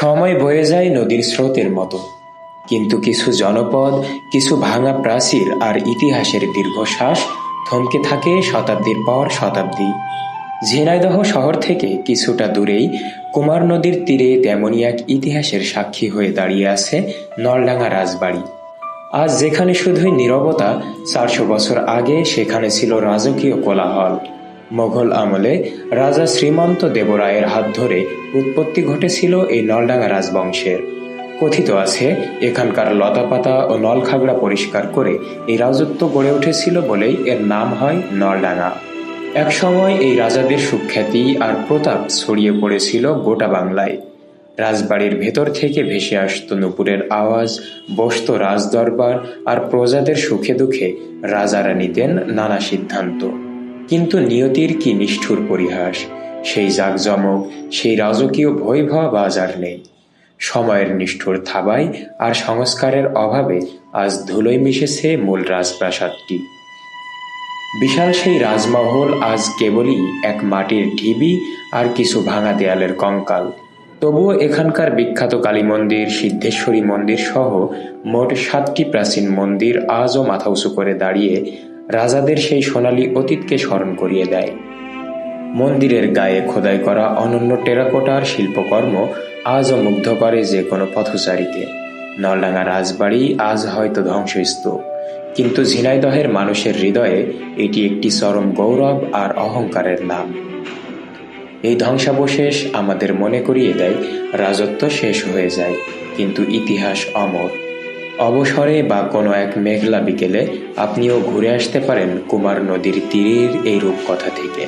সময় বয়ে যায় নদীর স্রোতের মতো, কিন্তু কিছু জনপদ, কিছু ভাঙা প্রাচীর আর ইতিহাসের দীর্ঘশ্বাস থমকে থাকে শতাব্দীর পর শতাব্দী। ঝিনাইদহ শহর থেকে কিছুটা দূরেই কুমার নদীর তীরে তেমনই এক ইতিহাসের সাক্ষী হয়ে দাঁড়িয়ে আছে নলডাঙ্গা রাজবাড়ি। আজ যেখানে শুধুই নীরবতা, 400 বছর আগে সেখানে ছিল রাজকীয় কোলাহল। মোঘল আমলে রাজা শ্রীমন্ত দেবরায়ের হাত ধরে উৎপত্তি ঘটেছিল এই নলডাঙ্গা রাজবংশের। কথিত আছে এখানকার লতাপাতা ও নলখাগড়া পরিষ্কার করে এই রাজত্ব গড়ে উঠেছিল বলেই এর নাম হয় নলডাঙ্গা। একসময় এই রাজাদের সুখ্যাতি আর প্রতাপ ছড়িয়ে পড়েছিল গোটা বাংলায়। রাজবাড়ির ভেতর থেকে ভেসে আসত নূপুরের আওয়াজ, বসত রাজদরবার, আর প্রজাদের সুখে দুঃখে রাজারা নিতেন নানা সিদ্ধান্ত। কিন্তু নিয়তির কি নিষ্ঠুর পরিহাস! সেই জাঁকজমক, সেই রাজকীয় বৈভব আজ আর নেই। সময়ের নিষ্ঠুর থাবায় আর সংস্কারের অভাবে আজ ধুলোয় মিশেছে মূল রাজপ্রাসাদটি। বিশাল সেই রাজমহল আজ কেবলই এক মাটির ঢিবি আর কিছু ভাঙা দেয়ালের কঙ্কাল। তবুও এখানকার বিখ্যাত কালী মন্দির, সিদ্ধেশ্বরী মন্দির সহ মোট 7টি প্রাচীন মন্দির আজও মাথা উঁচু করে দাঁড়িয়ে রাজাদের সেই সোনালী অতীতকে স্মরণ করিয়ে দেয়। মন্দিরের গায়ে খোদাই করা অনন্য টেরাকোটার শিল্পকর্ম আজও মুগ্ধ করে যে কোনো পথচারীকে। নলডাঙ্গা রাজবাড়ি আজ হয়তো ধ্বংসস্তূপ, কিন্তু ঝিনাইদহের মানুষের হৃদয়ে এটি একটি চরম গৌরব আর অহংকারের নাম। এই ধ্বংসাবশেষ আমাদের মনে করিয়ে দেয় রাজত্ব শেষ হয়ে যায়, কিন্তু ইতিহাস অমর। অবসরে বা কোনো এক মেঘলা বিকেলে আপনিও ঘুরে আসতে পারেন কুমার নদীর তীরের এই রূপকথা থেকে।